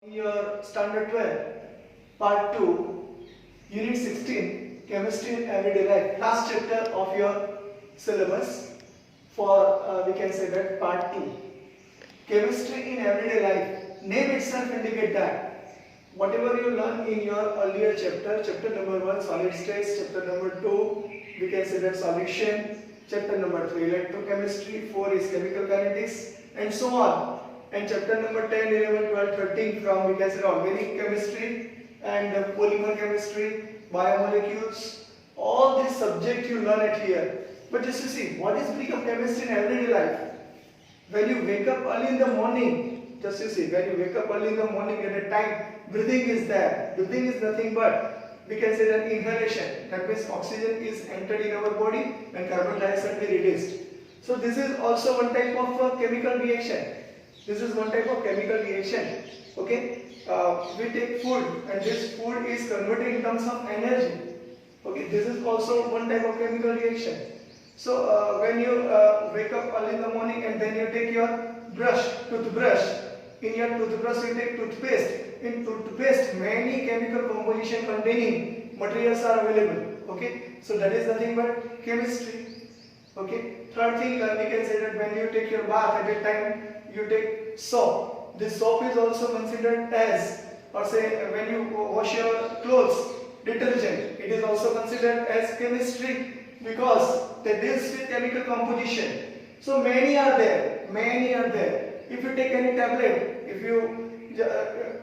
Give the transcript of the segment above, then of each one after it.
Your standard 12, part 2, unit 16, chemistry in everyday life, last chapter of your syllabus for we can say that part 2. Chemistry in everyday life, name itself indicate that whatever you learn in your earlier chapter number 1 solid states, chapter number 2 we can say that solution, chapter number 3 electrochemistry, 4 is chemical kinetics and so on. And chapter number 10, 11, 12, 13 from we can say organic chemistry and polymer chemistry, biomolecules, all these subjects you learn it here. But just to see, what is become chemistry in everyday life? When you wake up early in the morning, just to see, when you wake up early in the morning at a time, breathing is there. Breathing is nothing but, we can say that inhalation. That means oxygen is entered in our body and carbon dioxide is released. So this is also one type of chemical reaction. This is one type of chemical reaction. Okay, we take food and this food is converted in terms of energy. Okay, this is also one type of chemical reaction. So when you wake up early in the morning and then you take your toothbrush. In your toothbrush you take toothpaste. In toothpaste many chemical composition containing materials are available. Okay, so that is nothing but chemistry. Okay, third thing we can say that when you take your bath at a time you take soap. This soap is also considered as, or say when you wash your clothes, detergent. It is also considered as chemistry because they deals with chemical composition. So many are there. Many are there. If you take any tablet, if you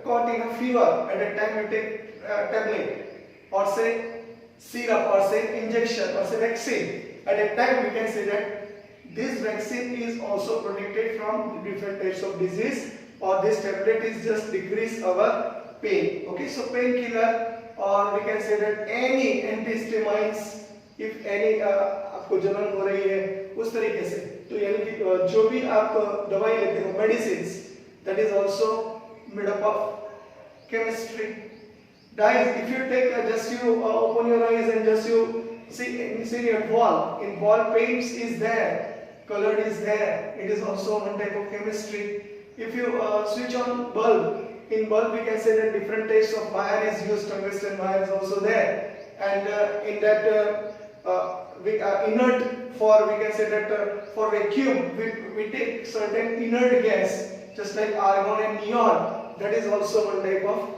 caught in a fever, at that time you take tablet, or say syrup, or say injection, or say vaccine. At that time we can say that this vaccine is also protected from different types of disease, or this tablet is just decrease our pain. Okay, so painkiller, or we can say that any antihistamines, if any आपको जलन हो रही है उस तरीके से, तो यानी कि जो भी आप दवाई लेते हो, medicines, that is also made up of chemistry. Dyes, if you take just you open your eyes and just you see your wall, in wall paints is there. Color is there, it is also one type of chemistry. If you switch on bulb, in bulb we can say that different types of wire is used, tungsten wire is also there, and in that inert, for we can say that for vacuum we take certain inert gas just like argon and neon, that is also one type of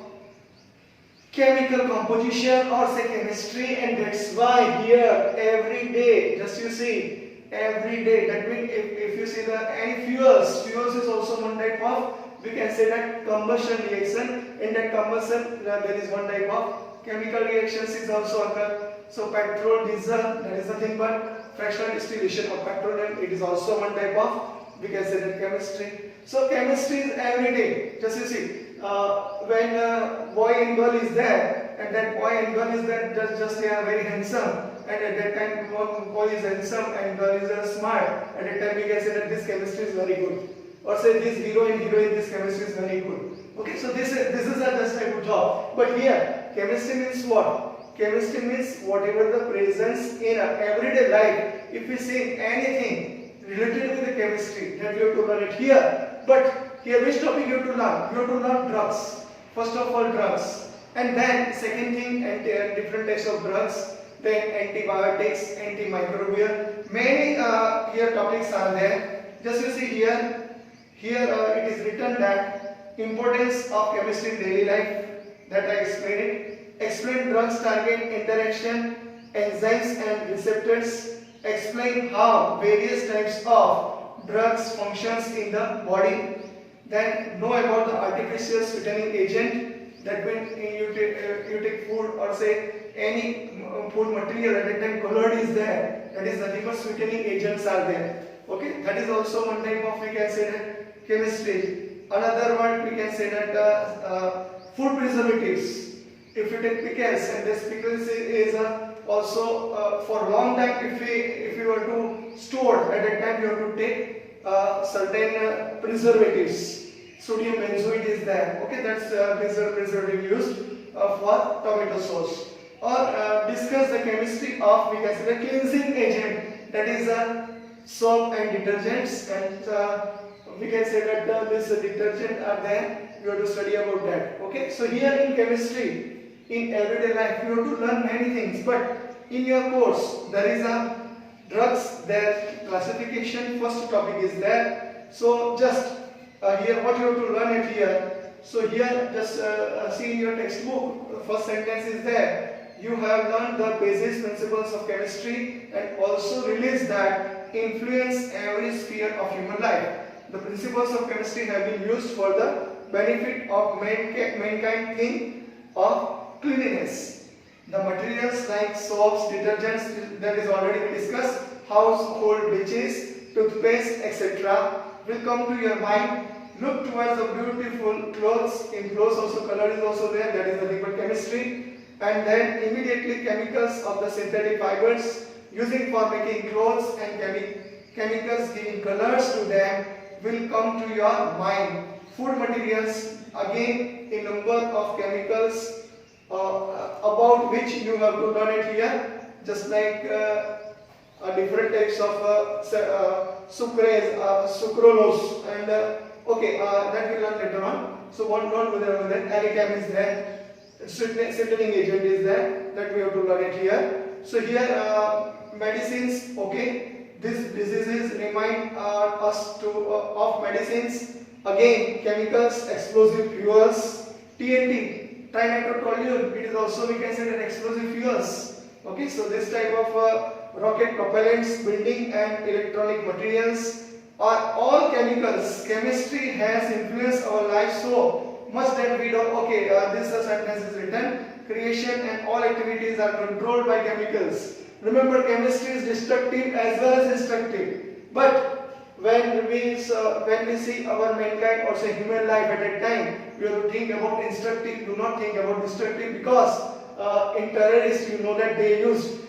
chemical composition or say chemistry, and that's why here every day, just you see, every day, that means if you see the any fuels is also one type of, we can say that combustion reaction. In that combustion there is one type of chemical reactions is also occur. So petrol, diesel, that is nothing but fractional distillation of petroleum, it is also one type of, we can say that chemistry. So chemistry is every day. Just you see, when boy and girl is there, and that boy and girl is there, just they are very handsome, and at that time one boy is handsome and girl is smart, at that time we can say that this chemistry is very good, or say this hero and heroine, this chemistry is very good. Okay, so this is just a good job. But here chemistry means what? Chemistry means whatever the presence in everyday life. If we see anything related with the chemistry, then you have to learn it here. But here which topic you have to learn? You have to learn drugs. First of all drugs, and then second thing different types of drugs, then antibiotics, antimicrobial. Many here topics are there. Just you see here it is written that importance of chemistry in daily life, that I explained it. Explain drugs target interaction, enzymes and receptors. Explain how various types of drugs functions in the body. Then know about the artificial sweetening agent. That means you take food or say any food material, at that time colored is there. That is nothing but sweetening agents are there. Okay, that is also one type of, we can say that chemistry. Another one we can say that food preservatives. If you take pickles, and this pickles is also for long time, if you were to store, at that time you have to take certain preservatives. Sodium benzoate is there. Okay, that's preservative used for tomato sauce. Or discuss the chemistry of, we can say, the cleansing agent, that is soap and detergents, and we can say that this detergent are there you have to study about that. Okay, so here in chemistry, in everyday life, you have to learn many things, but in your course there is a drugs, their classification first topic is there. So just here what you have to learn it here. So here just see in your textbook, first sentence is there. You have learned the basic principles of chemistry and also release that influence every sphere of human life. The principles of chemistry have been used for the benefit of mankind thing of cleanliness. The materials like soaps, detergents, that is already discussed, household bleaches, toothpaste, etc. will come to your mind. Look towards the beautiful clothes. In clothes also color is also there, that is the liquid chemistry. And then immediately chemicals of the synthetic fibers using for making clothes and chemicals giving colors to them will come to your mind. Food materials, again a number of chemicals about which you have to learn it here, just like different types of sucrase, sucralose, and okay, that we will learn later on. So don't go there over there. Anicam is there, sweetening agent is there, that we have to learn it here. So here medicines, okay. These diseases remind us to of medicines. Again, chemicals, explosive fuels, TNT, trinitrotoluene. It is also we can say that explosive fuels. Okay, so this type of rocket propellants, building and electronic materials are all chemicals. Chemistry has influenced our lives so much that we don't. Okay, this sentence is written. Creation and all activities are controlled by chemicals. Remember, chemistry is destructive as well as instructive. But when we see our mankind or say human life at that time, we have to think about instructive. Do not think about destructive, because in terrorists, you know that they use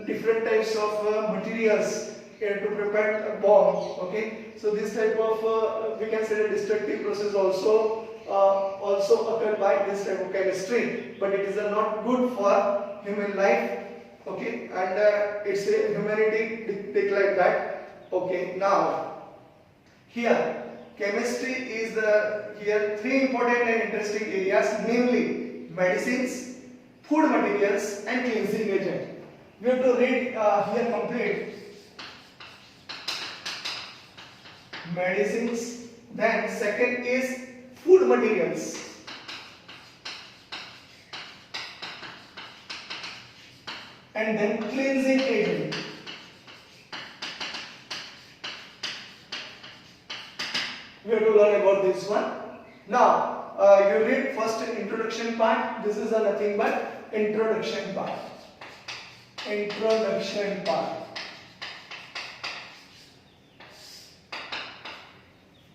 different types of materials to prepare a bomb. Okay, so this type of we can say the destructive process also occurred by this type of chemistry, but it is not good for human life. Okay, and it's a humanity declared that. Okay, now here chemistry is here three important and interesting areas, namely medicines, food materials, and cleansing agent. We have to read here complete. Medicines, then second is food materials, and then cleansing agent. We have to learn about this one. Now you read first introduction part. This is a nothing but introduction part. Introduction part.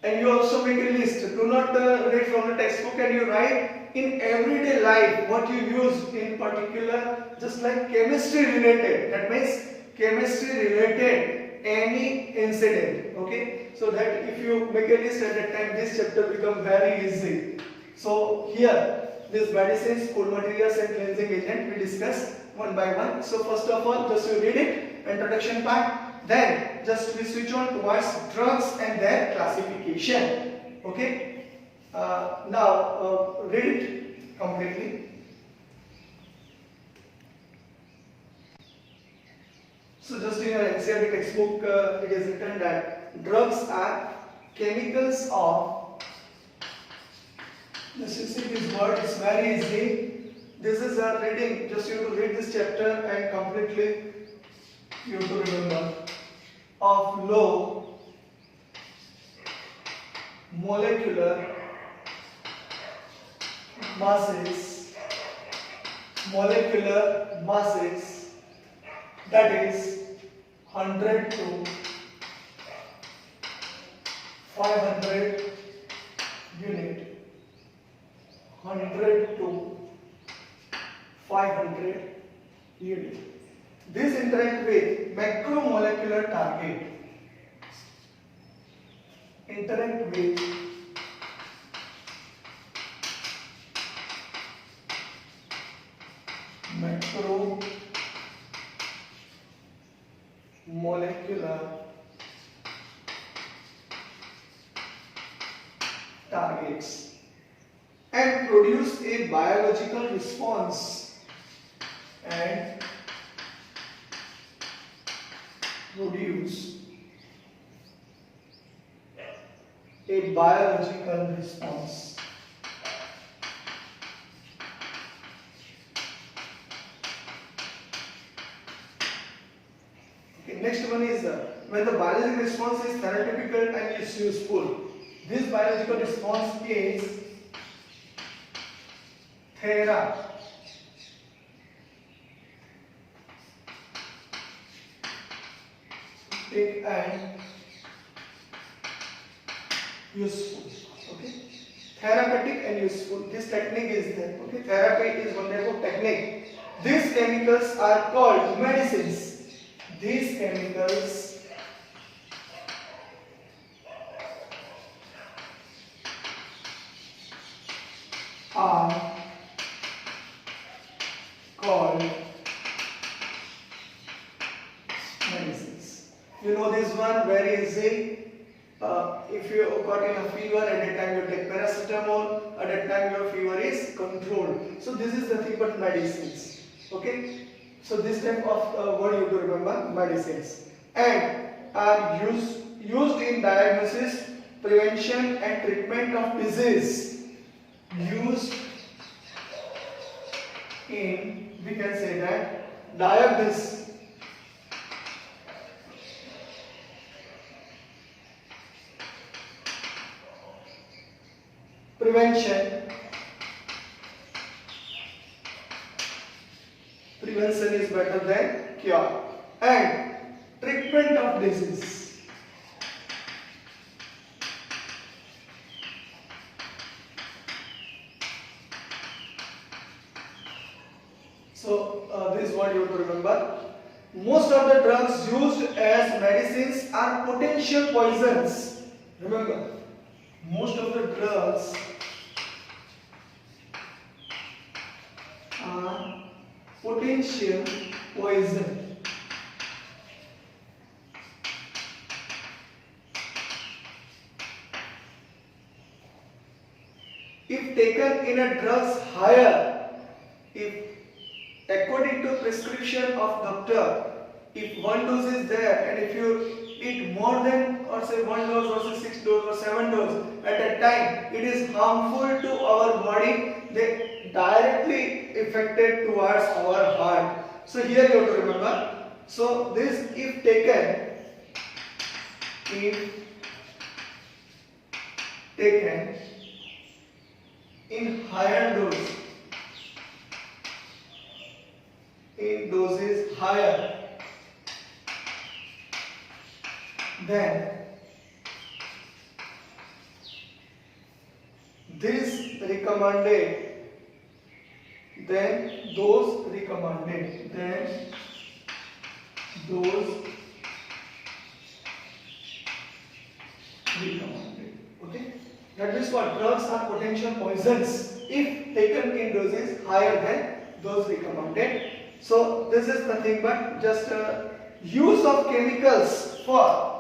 And you also make a list. Do not read from the textbook, and you write in everyday life what you use in particular, just like chemistry related. That means chemistry related any incident. Okay, so that if you make a list at that time, this chapter become very easy. So here, these medicines, food materials, and cleansing agent we discuss one by one. So first of all, just you read it, introduction part. Then just we switch on towards drugs and their classification. Okay. Now read it completely. So just in your NCERT textbook, it is written that drugs are chemicals of. Just you see this word, it's very easy. This is a reading. Just you have to read this chapter and completely you have to remember. Of low molecular masses, that is 100 to 500 unit, 100 to 500 unit. This interact with macromolecular target. Interact with macromolecular targets. and produce a biological response and produce a biological response. Okay, next one is when the biological response is phenotypical and is useful. This biological response is therapeutic and useful. Okay, therapeutic and useful. This technique is there. Okay, therapy is one type of technique. These chemicals are called medicines. These chemicals are called medicines. You know this one very easy. If you got in a fever, at that time you take paracetamol, at that time your fever is controlled. So this is nothing but medicines. Okay. So this type of word you have to remember, medicines, and are used in diagnosis, prevention and treatment of disease. Used in, we can say that, diagnosis, prevention is better than cure, and treatment of disease. So this is what you have to remember. Most of the drugs used as medicines are potential poisons. Remember, most of the drugs are potential poison. If taken in a drug's higher, if according to prescription of doctor, if one dose is there and if you eat more than, or say 1 dose or say 6 dose or 7 dose at a time, it is harmful to our body. They directly affected towards our heart. So here you have to remember. So this, if taken in higher dose, in doses higher, then this recommended, then those recommended, then those recommended. Okay, that means what? Drugs are potential poisons if taken in doses higher than those recommended. So this is nothing but just use of chemicals for,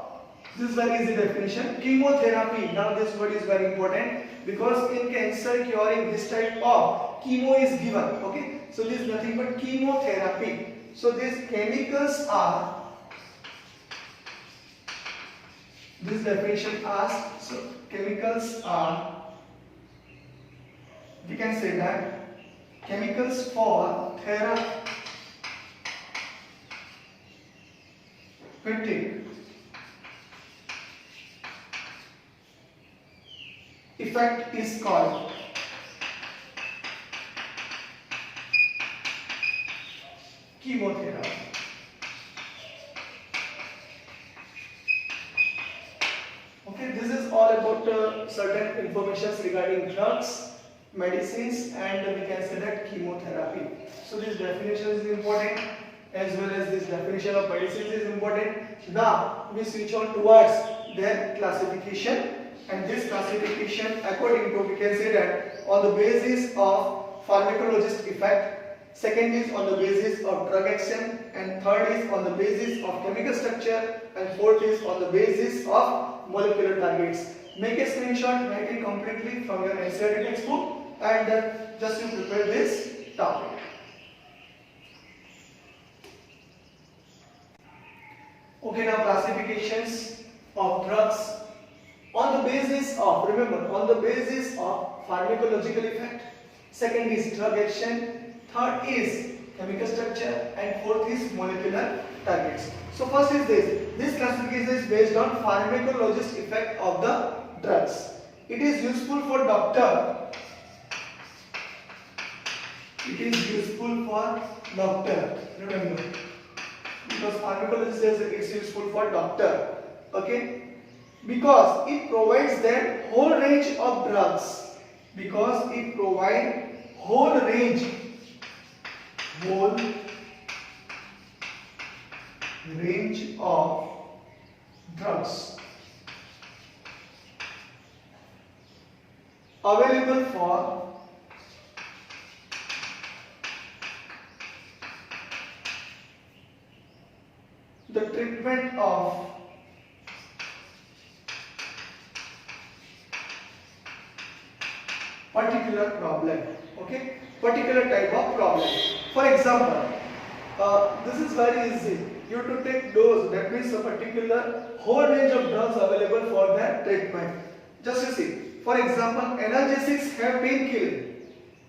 this is very easy definition, chemotherapy. Now this word is very important because in cancer curing this type of chemo is given. Okay, so this is nothing but chemotherapy. So these chemicals are, this definition asks, so chemicals are, we can say that, chemicals for therapeutic effect is called chemotherapy. Okay, this is all about certain informations regarding drugs, medicines, and we can say that chemotherapy. So this definition is important, as well as this definition of medicines is important. Now we switch on towards their classification, and this classification according to, we can say that, on the basis of pharmacologist effect, second is on the basis of drug action, and third is on the basis of chemical structure, and fourth is on the basis of molecular targets. Make a screenshot, write it completely from your NCERT textbook, and just you prepare this topic. Okay, now classifications of drugs on the basis of, remember, on the basis of pharmacological effect. Second is drug action. Third is chemical structure, and fourth is molecular targets. So first is this. This classification is based on pharmacologist effect of the drugs. It is useful for doctor. It is useful for doctor. Remember, because pharmacologist says it's useful for doctor. Okay, because it provides them whole range of drugs. Because it provides whole range of drugs available for the treatment of particular problem. Okay, particular type of problem. For example, this is very easy. You have to take dose, that means a particular whole range of drugs available for that treatment. Just you see, for example, analgesics have painkilling.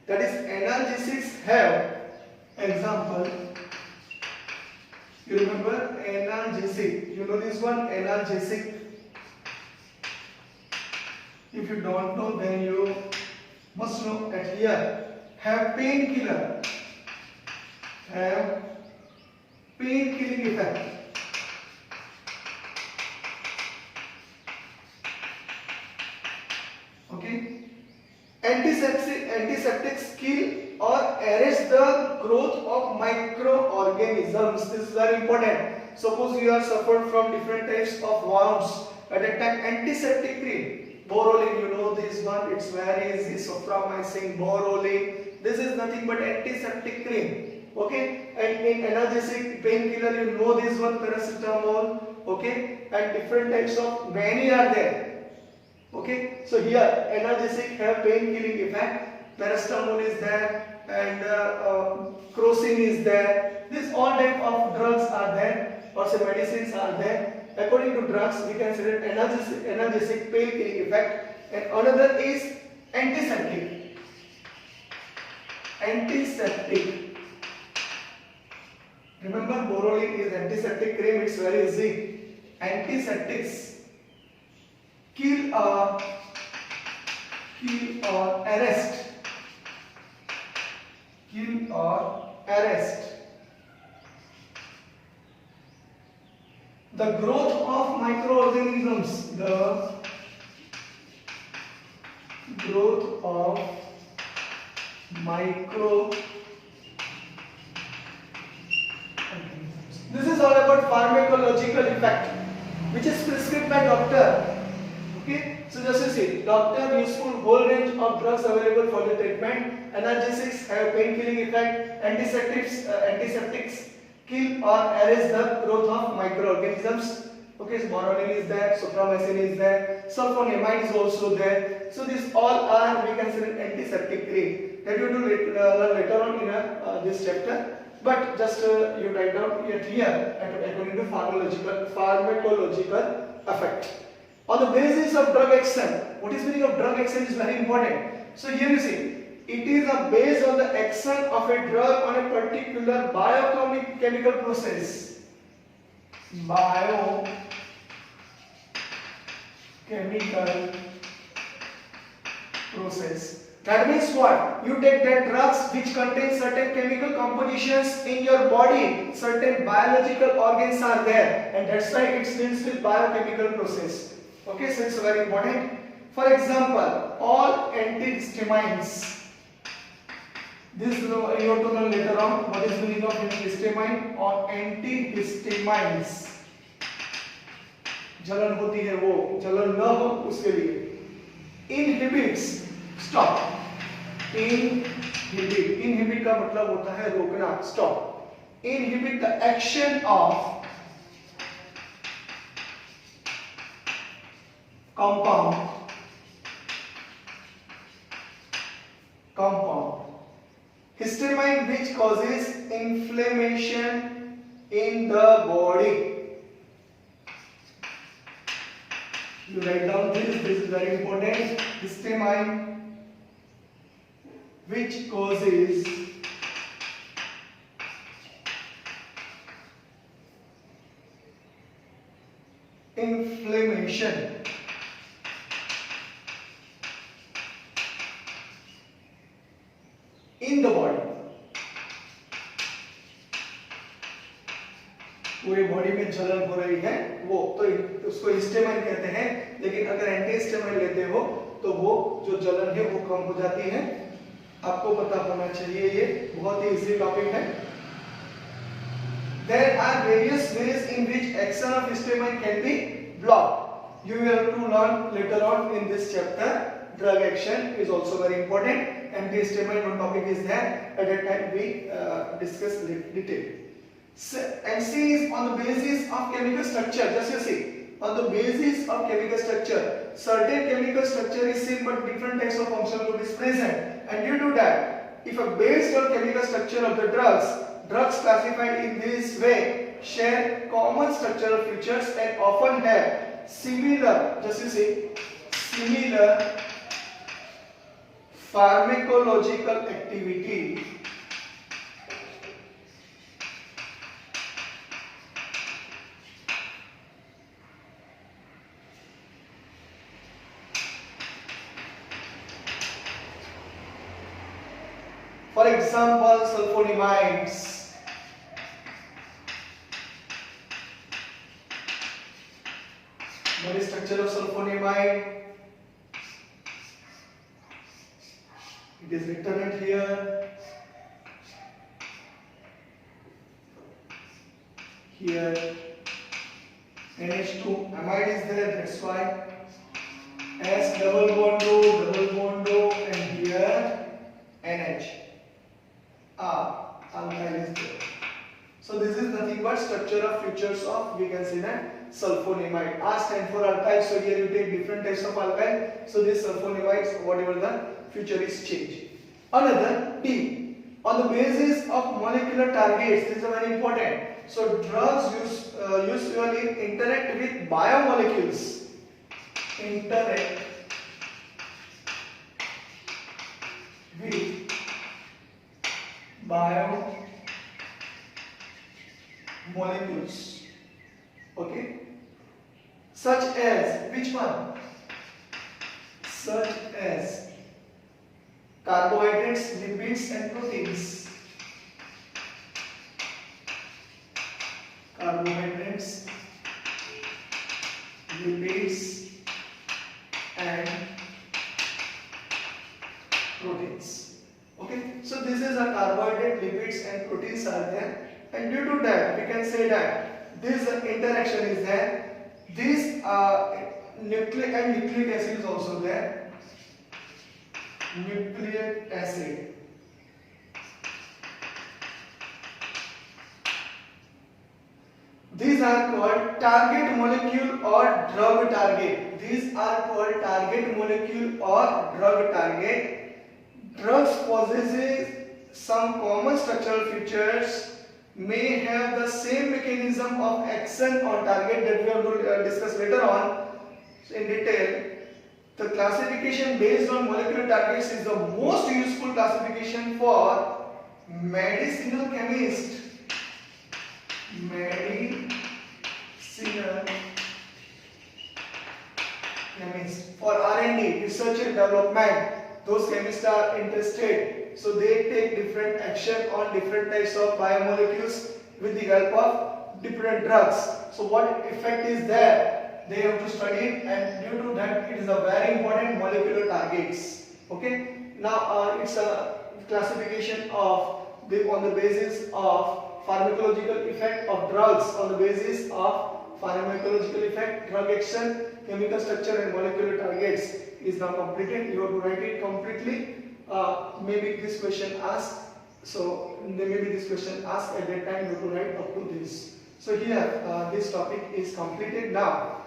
That is, analgesics have, example, you remember analgesic, you know this one, analgesic. If you don't know, then you must know at here, have painkiller, have pain-killing effect. Okay, antiseptics kill or arrest the growth of microorganisms. This is very important. Suppose you are suffered from different types of wounds. At that time, antiseptic cream, Borolin, you know this one, it's very easy. Soframycin, Borolin. This is nothing but antiseptic cream. Okay, and in analgesic painkiller, you know this one, paracetamol. Okay, and different types of many are there. Okay, so here analgesic have pain-killing effect. Paracetamol is there, and crocin is there. These all type of drugs are there, or say medicines are there. According to drugs, we consider analgesic pain-killing effect, and another is antiseptic. Antiseptic. Remember, Borolin is antiseptic cream. It's very easy. Antiseptics kill or arrest. Kill or arrest the growth of microorganisms. The growth of microorganisms. This is all about pharmacological effect, which is prescribed by doctor. Okay, so just you see, doctor useful whole range of drugs available for the treatment. Analgesics have pain-killing effect. Antiseptics kill or arrest the growth of microorganisms. Okay, so Borolin is there, Soframycin is there, sulfonamide is also there. So these all are, we consider antiseptic cream. That you will learn later on in this chapter. But just you write down it here according to pharmacological effect. On the basis of drug action, what is meaning of drug action is very important. So here you see, it is based on the action of a drug on a particular biochemical process. Biochemical process. That means what? You take that drugs which contain certain chemical compositions in your body, certain biological organs are there, and that's why it deals with biochemical process. Okay, so it's very important. For example, all antihistamines. This you have to know later on what is the meaning of antihistamine or antihistamines. जलन होती है वो, जलन न हो उसके लिए. Inhibits, stop. Inhibit का मतलब होता है रोकना, stop. Inhibit the action of compound compound. Histamine which causes inflammation in the body. You write down this is very important. Histamine which causes inflammation in the body. पूरे body में जलन हो रही है वो तो उसको हिस्टामाइन कहते हैं, लेकिन अगर एंटी हिस्टामाइन लेते हो तो वो जो जलन है वो कम हो जाती है। आपको पता होना चाहिए, ये बहुत ही इजी टॉपिक है। There are various ways in which action of histamine can be blocked. You will have to learn later on in this chapter. Drug action is also very important. Antihistamine one topic is there. At that time we discuss detail. And C is on the basis of chemical structure. Just you see, on the basis of chemical structure, certain chemical structure is same but different types of functional group is present. And due to that, if a based on chemical structure of the drugs classified in this way share common structural features and often have similar, just you see, similar pharmacological activity. For example, sulfonamides. What is structure of sulfonamide? It is written here. Here NH2 amide is there, that's why. S double bond O, and here NH. Alkyl is there. So this is nothing but structure of features of, we can say that, sulfonamide. R stands for alkyl, so here you take different types of alkyl. So this sulfonamides, whatever the feature is changed. Another D. On the basis of molecular targets, this is very important. So drugs usually interact with biomolecules. Interact with biomolecules, okay, such as, which one? Such as carbohydrates, lipids and proteins. Carbohydrates, lipids and proteins. Okay, so this is a carbohydrate, lipids and proteins are there, and due to that we can say that this interaction is there. This nucleic acid is also there. Nucleic acid. These are called target molecule or drug target. These are called target molecule or drug target. Drugs possesses some common structural features, may have the same mechanism of action on target that we are going to discuss later on in detail. The classification based on molecular targets is the most useful classification for medicinal chemist. Medicinal chemist. For R&D, research and development, those chemists are interested, so they take different action on different types of biomolecules with the help of different drugs. So what effect is there, they have to study it, and due to that it is a very important molecular targets. Okay, now it's a classification of on the basis of pharmacological effect of drugs, on the basis of pharmacological effect, drug action, chemical structure and molecular targets is now completed. You have to write it completely. Maybe this question asked, so maybe this question asked at that time, you have to write up to this. So here this topic is completed. Now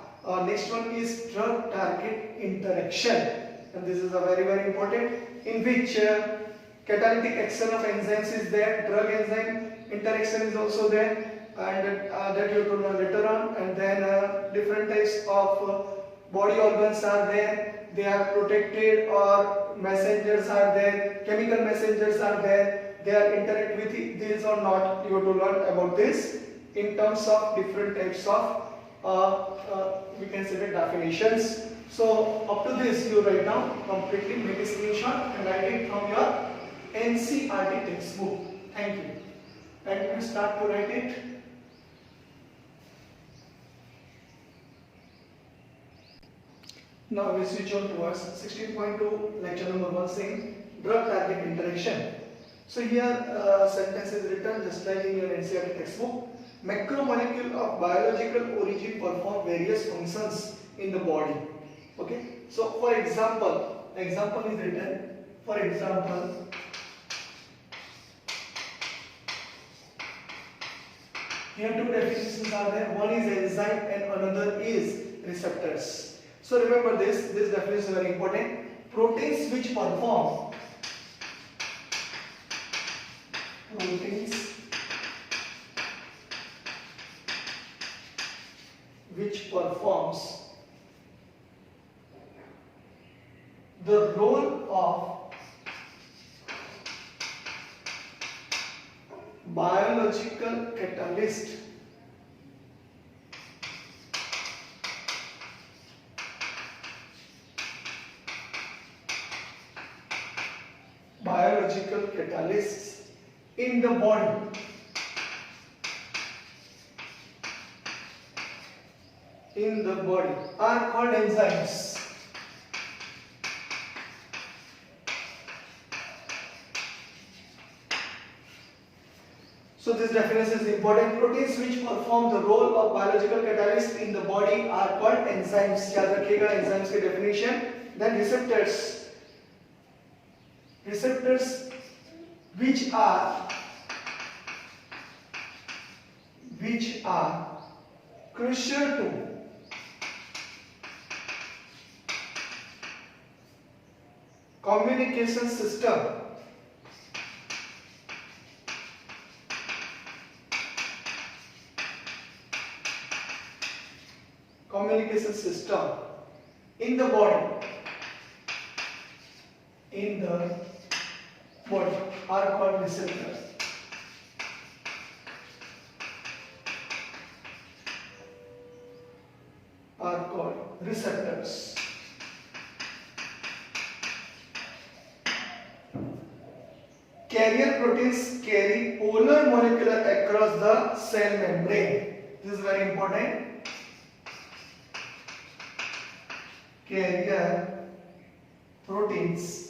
next one is drug target interaction. and this is a very important, in which catalytic action of enzymes is there, drug enzyme interaction is also there, and that you have to learn later on. And then different types of body organs are there, they are protected or messengers are there, chemical messengers are there, they are interact with these or not. You have to learn about this in terms of different types of we can say the definitions. So up to this you write down completely, make a screenshot and write it from your NCERT textbook. Thank you. And you start to write it. Now we switch on towards 16.2 lecture number 1 saying drug target interaction. So here sentence is written just like in your NCERT textbook. Macromolecule of biological origin perform various functions in the body. Okay. So for example is written. For example, here two definitions are there. One is enzyme and another is receptors. So remember this definition is very important. Proteins which perform performs the role of biological catalyst catalysts in the body are called enzymes. So this definition is important. Proteins which perform the role of biological catalyst in the body are called enzymes. याद रखिएगा enzymes की definition. Then receptors which are crucial to communication system in the body are called receptors. Carrier proteins carry polar molecular across the cell membrane. This is very important. Carrier proteins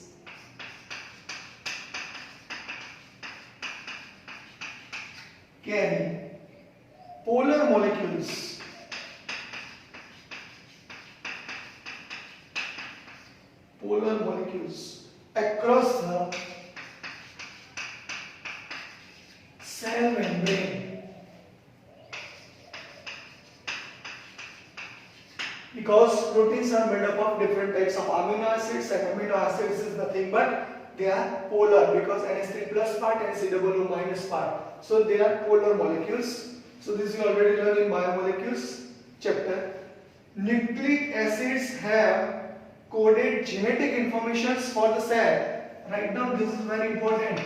carry polar molecules across the cell membrane, because proteins are made up of different types of amino acids, and amino acids is nothing but they are polar, because NH3 plus part and COO minus part, so they are polar molecules. So this you already learned in biomolecules chapter. Nucleic acids have coded genetic information for the cell. Write down, this is very important.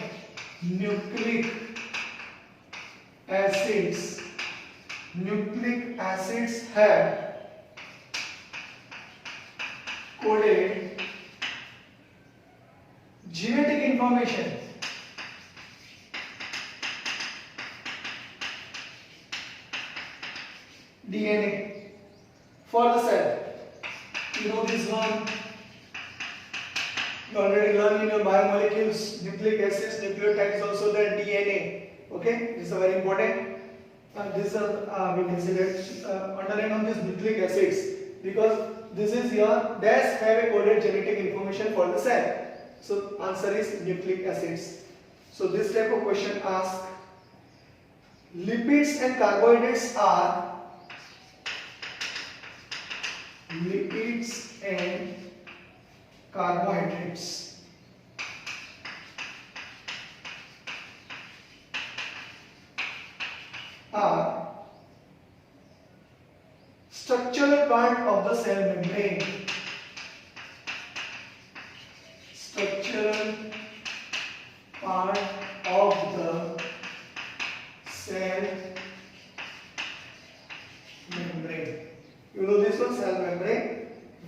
Nucleic acids have coded genetic information DNA for the cell. You know this one, you already learned in your biomolecules. Nucleic acids, nucleotides, also the DNA. Okay, this is very important. This is we can say that underline on this nucleic acids, because this is your dash have a coded genetic information for the cell. So answer is nucleic acids. So this type of question asks, lipids and carbohydrates are carbohydrates are structural part of the cell membrane. Structural part of the cell membrane. You know this one, cell membrane.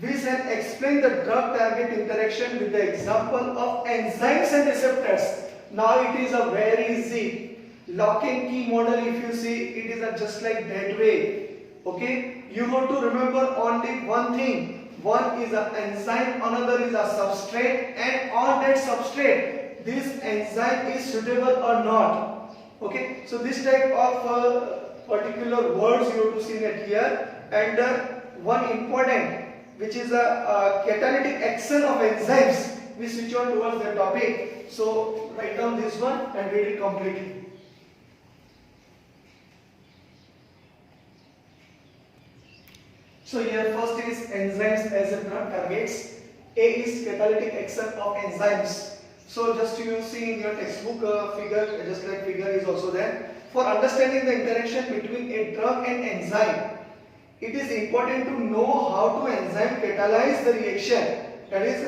We shall explain the drug target interaction with the example of enzymes and receptors. Now it is a very easy lock and key model. If you see, it is just like that way. Okay, you have to remember only one thing. One is an enzyme, another is a substrate, and on that substrate this enzyme is suitable or not. Okay, so this type of particular words you have to see that here. And one important, which is a catalytic action of enzymes, we switch on towards that topic. So write down this one and read it completely. So here first is enzymes as a drug targets. A is catalytic action of enzymes. So just you see in your textbook figure, just like figure is also there. For understanding the interaction between a drug and enzyme, it is important to know how to enzyme catalyze the reaction. That is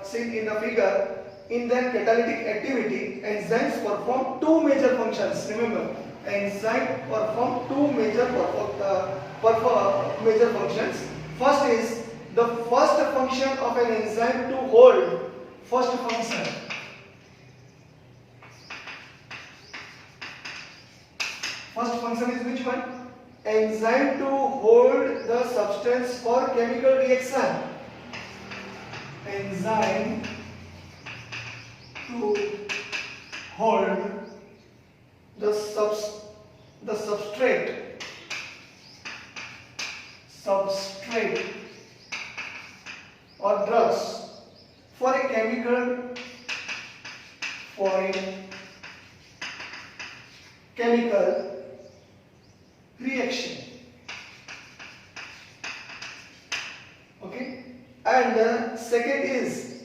seen in the figure. In their catalytic activity, enzymes perform two major functions. Remember, enzymes perform two major functions. First is the first function of an enzyme to hold. First function. First function is which one? Enzyme to hold the substance for chemical reaction. Enzyme to hold the substrate or drugs for a chemical reaction. Okay, and second is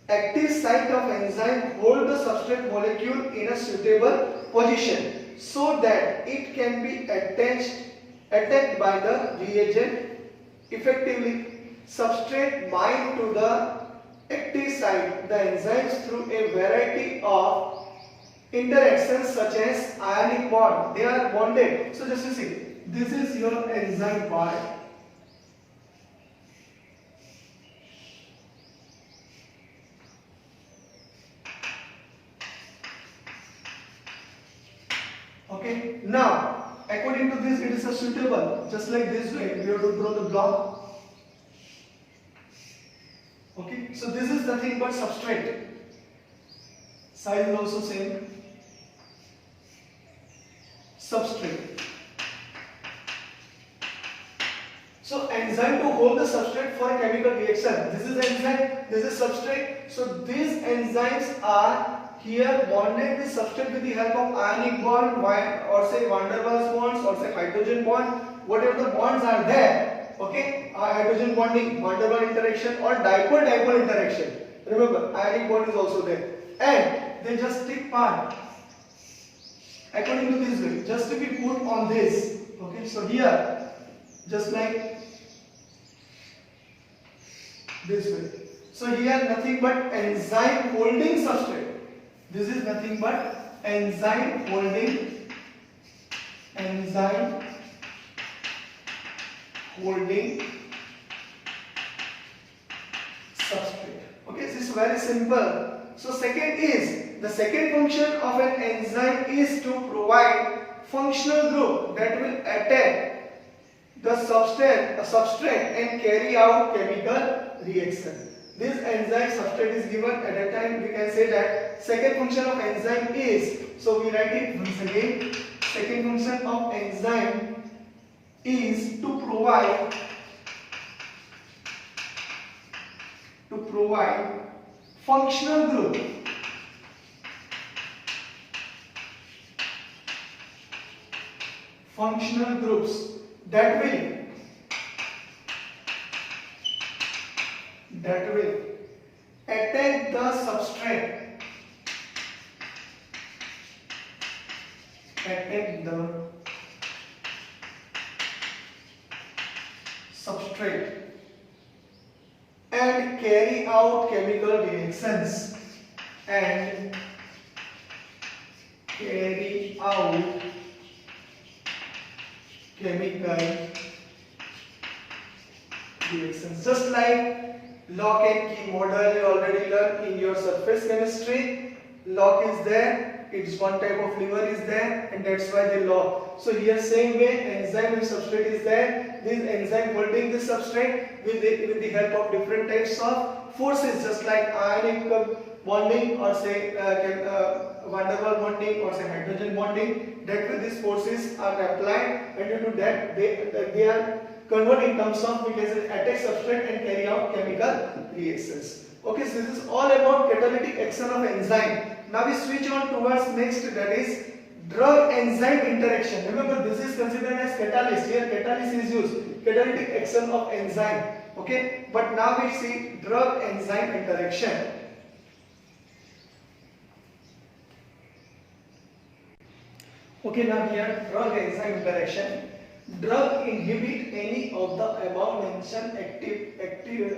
active site of enzyme hold the substrate molecule in a suitable position so that it can be attacked by the reagent effectively. Substrate bind to the active site the enzymes through a variety of interactions such as ionic bond. They are bonded. So just you see, this is your enzyme part. Okay, now according to this it is a suitable, just like this way we have to draw the block. Okay, so this is nothing but substrate. Size is also same. Substrate. So enzyme to hold the substrate for a chemical reaction. This is enzyme, this is substrate. So these enzymes are here bonded with substrate with the help of ionic bond, or say van der Waals bonds, or say hydrogen bond, whatever the bonds are there. Okay, hydrogen bonding, van der Waals interaction, or dipole-dipole interaction. Remember, ionic bond is also there, and they just take part according to this way. Just to be put on this. Okay, so here, just like this way. So here nothing but enzyme holding substrate. This is nothing but enzyme holding substrate. Okay, this is very simple. So the second function of an enzyme is to provide functional group that will attack the substrate and carry out chemical reaction. This enzyme substrate is given at a time. We can say that second function of enzyme is, so we write it once again. Second function of enzyme is to provide functional group functional groups that that will attack the substrate, attack the substrate and carry out chemical reactions, and carry out chemical reactions. Just like lock and key model you already learned in your surface chemistry. Lock is there, it's one type of lever is there, and that's why they lock. So here same way enzyme and substrate is there. This enzyme holding the substrate with the help of different types of forces, just like ionic bonding or say van der Waals bonding or say hydrogen bonding. That way these forces are applied, and due to that they are convert in terms of, we can say, attack substrate and carry out chemical reactions. Okay, so this is all about catalytic action of enzyme. Now we switch on towards next, that is drug enzyme interaction. Remember, this is considered as catalyst. Here catalyst is used, catalytic action of enzyme. Okay, but now we see drug enzyme interaction. Okay, now here drug enzyme interaction. Drug inhibit any of the above mentioned activities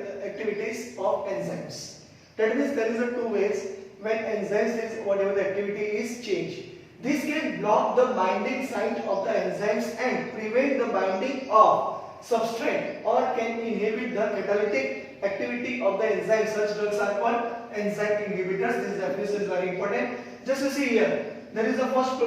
of enzymes. That means there is a two ways when enzymes is whatever the activity is changed. This can block the binding site of the enzymes and prevent the binding of substrate, or can inhibit the catalytic activity of the enzyme. Such drugs are called enzyme inhibitors. This definition is very important. Just to see here, there is a first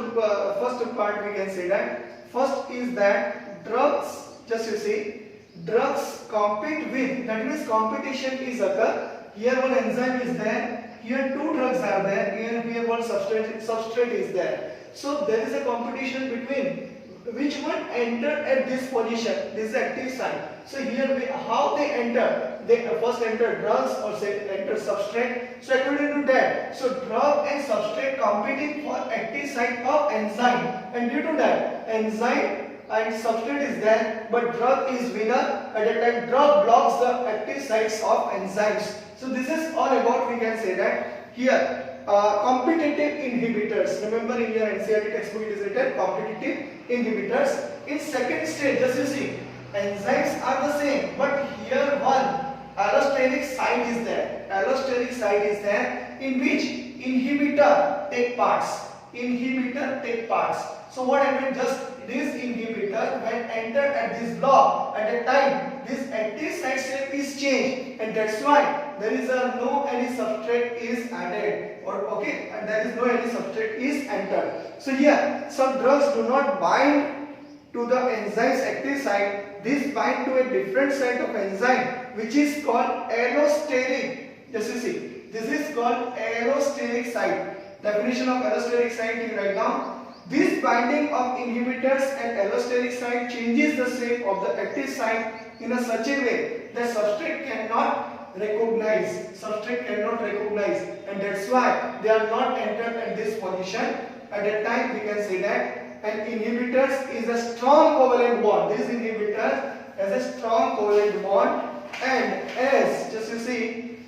part we can say that. First is that drugs, just you see, drugs compete with, that means competition is occur. Here one enzyme is there, here two drugs are there, here one substrate is there. So there is a competition between which one enter at this position, this is active site. So here how they enter, they first enter drugs or say enter substrate. So according to that, so drug and substrate competing for active site of enzyme, and due to that enzyme and substrate is there, but drug is winner. At that time drug blocks the active sites of enzymes. So this is all about, we can say that here competitive inhibitors. Remember in your NCERT textbook it is written competitive inhibitors. In second stage, just you see, enzymes are the same, but here one allosteric site is there. Allosteric site is there in which inhibitor take parts. Inhibitor take parts. So what happened? Just this inhibitor when entered at this block, at a time this active site shape is changed, and that's why there is no any substrate is added, or okay, and there is no any substrate is entered. So here some drugs do not bind to the enzyme's active site. This bind to a different site of enzyme which is called allosteric. Just you see, this is called allosteric site. Definition of allosteric site you write down. This binding of inhibitors and allosteric site changes the shape of the active site in a such a way that substrate cannot recognize. Substrate cannot recognize, and that's why they are not entered at this position. At that time we can say that an inhibitors is a strong covalent bond. This inhibitor has a strong covalent bond, and as just you see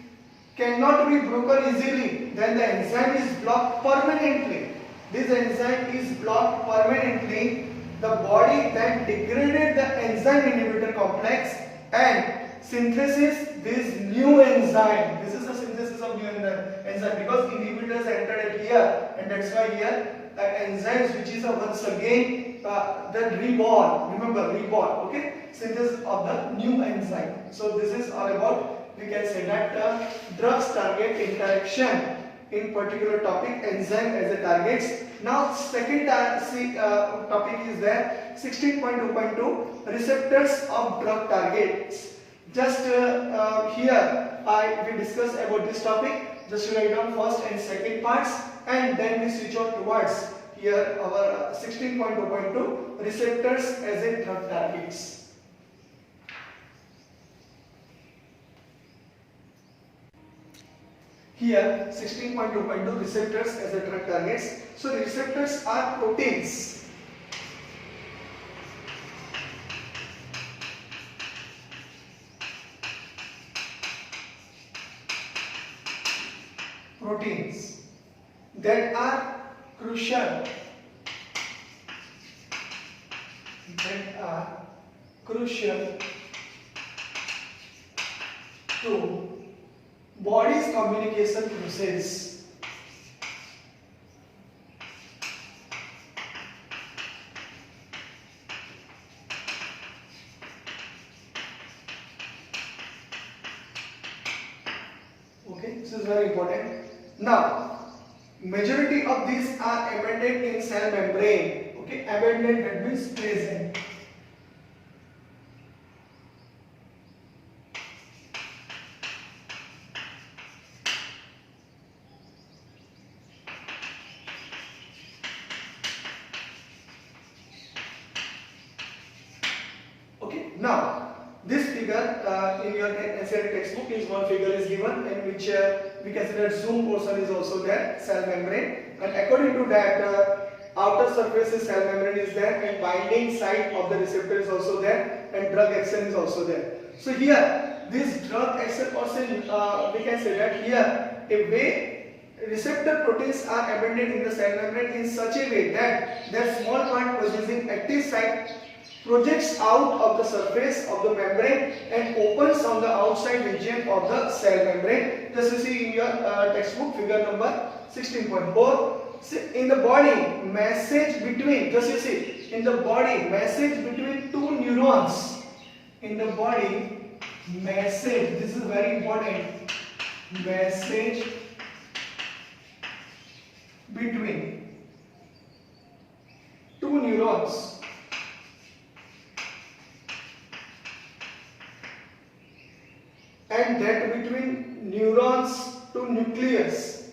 cannot be broken easily, then the enzyme is blocked permanently. This enzyme is blocked permanently. The body then degraded the enzyme inhibitor complex and synthesis this new enzyme. This is the synthesis of new enzyme because inhibitors entered it here, and that's why here the enzymes which is once again the reborn. Remember reborn. Okay, synthesis of the new enzyme. So this is all about, we can say that drugs target interaction. In particular topic enzyme as a targets. Now second topic is there 16.2.2 receptors of drug targets. Just here we discuss about this topic. Just write down first and second parts, and then we switch on towards here our 16.2.2 receptors as a drug targets. Here 16.2.2 receptors as a drug targets. So receptors are proteins. proteins that are crucial to body's communication process. Okay, this is very important. Now, majority of these are embedded in cell membrane. Okay, embedded, that means present. Okay, now this figure in your NCERT textbook is one figure is given in which we consider zoom portion is also there, cell membrane, and according to that outer surface is cell membrane is there, and binding site of the receptor is also there, and drug action is also there. So here this drug action also we can say that here a way receptor proteins are embedded in the cell membrane in such a way that their small part possessing active site projects out of the surface of the membrane and opens on the outside region of the cell membrane. Just you see in your textbook figure number 16.4. In the body, message between, just you see, in the body, message between two neurons. In the body, message, this is very important, message between two neurons and that between neurons to nucleus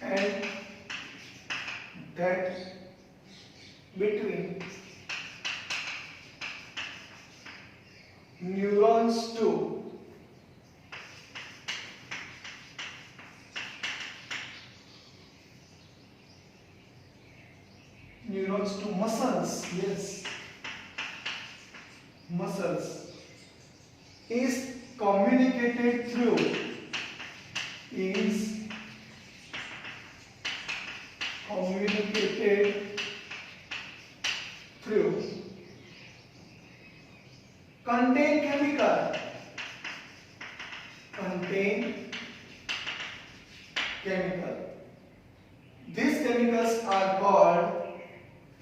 and that between neurons to muscles, yes, muscles, is communicated through contain chemical. These chemicals are called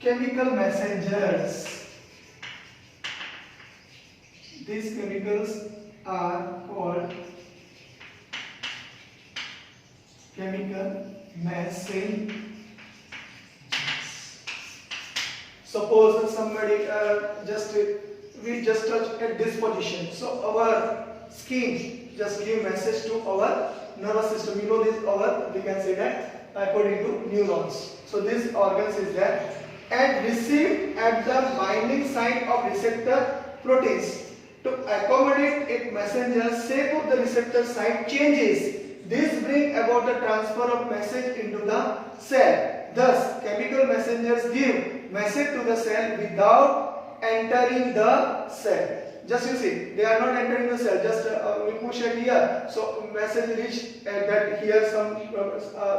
chemical messengers. These chemicals are called chemical messengers. Suppose somebody we just touch at this position, so our skin just give message to our nervous system. You know this, we can say that according to neurons. So this organs is there and received at the binding site of receptor proteins. To accommodate it, messenger shape of the receptor site changes. This brings about the transfer of message into the cell. Thus, chemical messengers give message to the cell without entering the cell. Just you see, they are not entering the cell. Just we push it here, so message reach that here some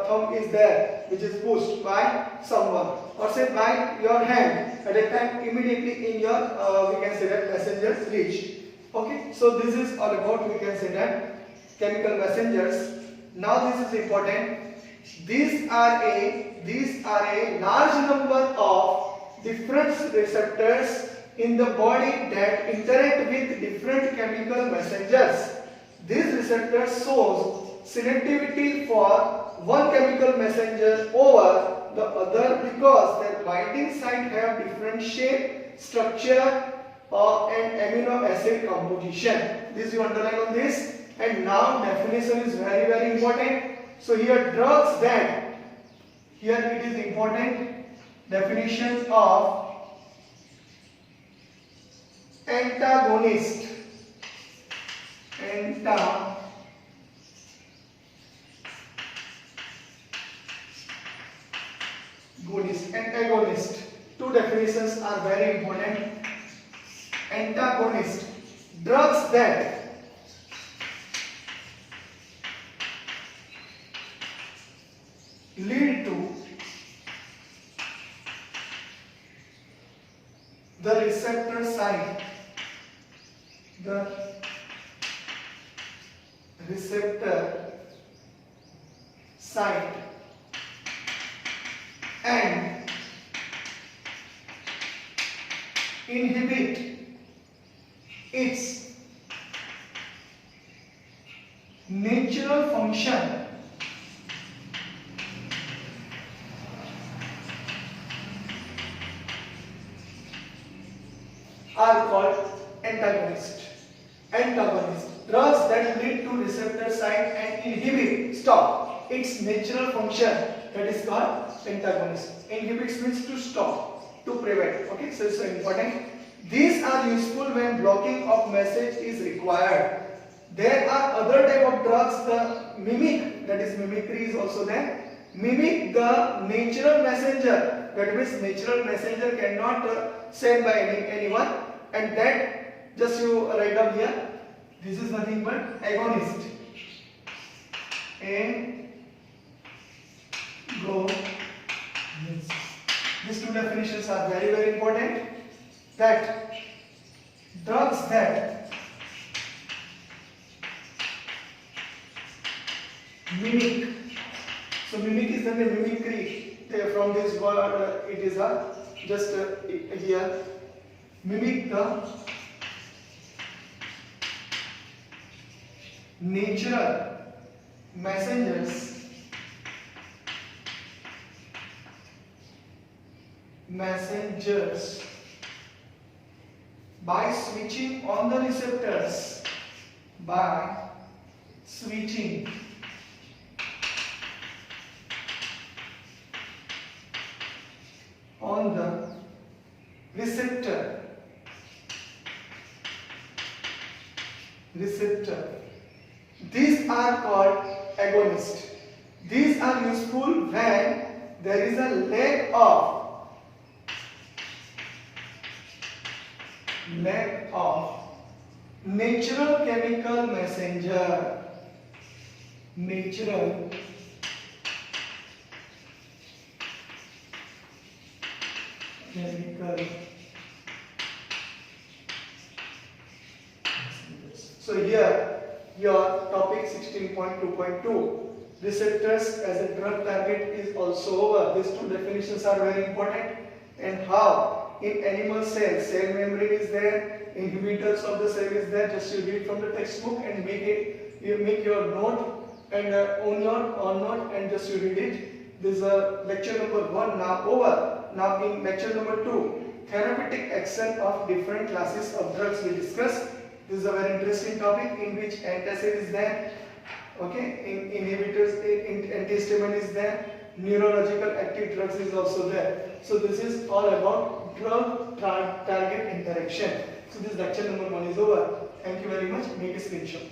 thumb is there, which is pushed by someone, or say by your hand. At a time, immediately in your we can say that messengers reach. Okay, so this is all about, we can say that chemical messengers. Now this is important. These are a large number of different receptors in the body that interact with different chemical messengers. These receptors shows selectivity for one chemical messenger over the other because their binding site have different shape, structure, and amino acid composition. This you underline on this. And now definition is very, very important. So here drugs that, here it is important, definition of antagonist. Antagonist. Two definitions are very important. Antagonist, drugs that the receptor site, the receptor site and inhibit its natural function are called antagonist. Drugs that lead to receptor site and inhibit its natural function, that is called antagonist. Inhibits means to stop, to prevent. Okay, so it's important. These are useful when blocking of message is required. There are other type of drugs, the mimic, that is mimicry is also there. Mimic the natural messenger, that means natural messenger cannot send by anyone, and that just you write down here. This is nothing but agonist. These two definitions are very, very important. That drugs that mimic. So mimic is the mimicry. From this word, it is just here. Mimic the natural messengers by switching on the receptors, by switching on the receptor. These are called agonists. These are useful when there is a lack of natural chemical messenger. So here your topic 16.2.2 receptors as a drug target is also over. These two definitions are very important. And how in animal cells, cell membrane is there, inhibitors of the cell is there. Just you read from the textbook and make your note and own note and just you read it. This is lecture number 1 now over. Now in lecture number 2, therapeutic action of different classes of drugs we discuss. This is a very interesting topic in which antacid is there, okay, inhibitors, antihistamine is there, neurological active drugs is also there. So this is all about drug target interaction. So this lecture number 1 is over. Thank you very much. Make a screenshot.